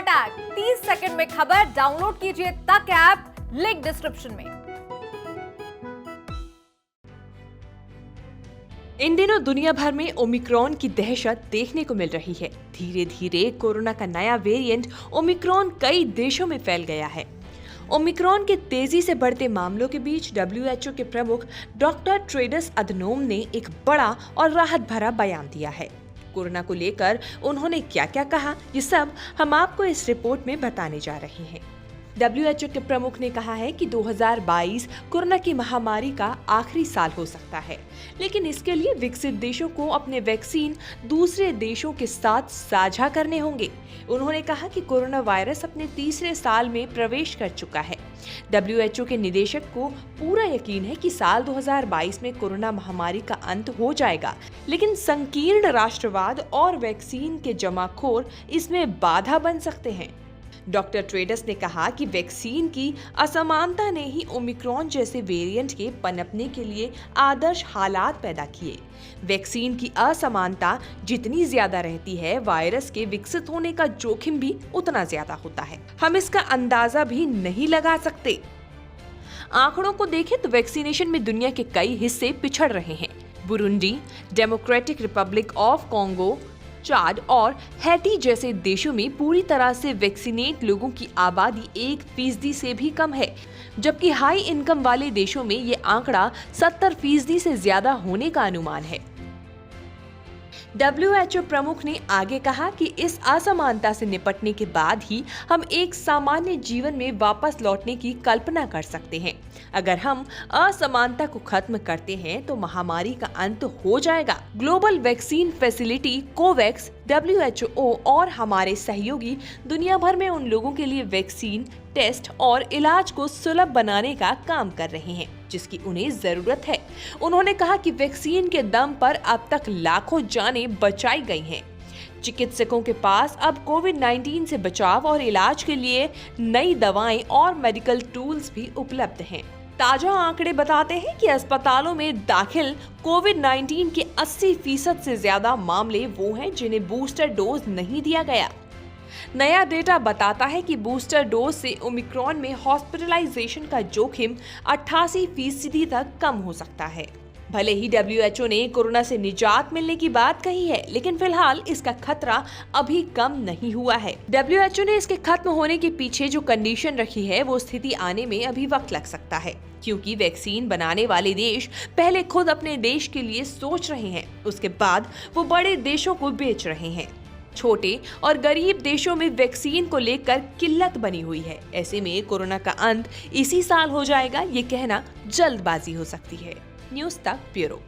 Attack 30 second में खबर download कीजिए तक ऐप, लिंक डिस्क्रिप्शन में। इन दिनों दुनिया भर में ओमिक्रॉन की दहशत देखने को मिल रही है। धीरे धीरे कोरोना का नया वेरिएंट ओमिक्रॉन कई देशों में फैल गया है। ओमिक्रॉन के तेजी से बढ़ते मामलों के बीच WHO के प्रमुख डॉक्टर टेड्रोस अधनोम ने एक बड़ा और राहत भरा बयान दिया है। कोरोना को लेकर उन्होंने क्या क्या कहा, ये सब हम आपको इस रिपोर्ट में बताने जा रहे हैं। WHO के प्रमुख ने कहा है कि 2022 कोरोना की महामारी का आखिरी साल हो सकता है, लेकिन इसके लिए विकसित देशों को अपने वैक्सीन दूसरे देशों के साथ साझा करने होंगे। उन्होंने कहा कि कोरोना वायरस अपने तीसरे साल में प्रवेश कर चुका है। WHO के निदेशक को पूरा यकीन है कि साल 2022 में कोरोना महामारी का अंत हो जाएगा, लेकिन संकीर्ण राष्ट्रवाद और वैक्सीन के जमाखोर इसमें बाधा बन सकते हैं। डॉक्टर टेड्रोस ने कहा कि वैक्सीन की असमानता ने ही ओमिक्रॉन जैसे वेरिएंट के पनपने के लिए आदर्श हालात पैदा किए। वैक्सीन की असमानता जितनी ज्यादा रहती है, वायरस के विकसित होने का जोखिम भी उतना ज्यादा होता है। हम इसका अंदाजा भी नहीं लगा सकते। आंकड़ों को देखें तो वैक्सीनेशन में दुनिया के कई हिस्से पिछड़ रहे हैं। Burundi, Democratic Republic of Congo, Chad और हैटी जैसे देशों में पूरी तरह से वैक्सीनेट लोगों की आबादी 1% से भी कम है, जबकि हाई इनकम वाले देशों में ये आंकड़ा 70% से ज्यादा होने का अनुमान है। WHO प्रमुख ने आगे कहा कि इस असमानता से निपटने के बाद ही हम एक सामान्य जीवन में वापस लौटने की कल्पना कर सकते हैं। अगर हम असमानता को खत्म करते हैं तो महामारी का अंत हो जाएगा। Global vaccine facility Covax, WHO और हमारे सहयोगी दुनिया भर में उन लोगों के लिए वैक्सीन, टेस्ट और इलाज को सुलभ बनाने का काम कर रहे हैं जिसकी उन्हें जरूरत है। उन्होंने कहा कि वैक्सीन के दम पर अब तक लाखों जानें बचाई गई हैं। चिकित्सकों के पास अब कोविड-19 से बचाव और इलाज के लिए नई दवाएं और मेडिकल टूल्स भी उपलब्ध हैं। ताजा आंकड़े बताते हैं कि अस्पतालों में दाखिल कोविड-19 के 80% से ज्यादा मामले वो हैं जिन्हें बूस्टर डोज नहीं दिया गया। नया डेटा बताता है कि बूस्टर डोज से ओमिक्रॉन में हॉस्पिटलाइजेशन का जोखिम 88% तक कम हो सकता है। भले ही WHO ने कोरोना से निजात मिलने की बात कही है, लेकिन फिलहाल इसका खतरा अभी कम नहीं हुआ है। WHO ने इसके खत्म होने के पीछे जो कंडीशन रखी है, वो स्थिति आने में अभी वक्त लग सकता है, क्योंकि वैक्सीन बनाने वाले देश पहले खुद अपने देश के लिए सोच रहे हैं, उसके बाद वो बड़े देशों को बेच रहे हैं। छोटे और गरीब देशों में वैक्सीन को लेकर किल्लत बनी हुई है। ऐसे में कोरोना का अंत इसी साल हो जाएगा, ये कहना जल्दबाजी हो सकती है। न्यूज़ तक ब्यूरो।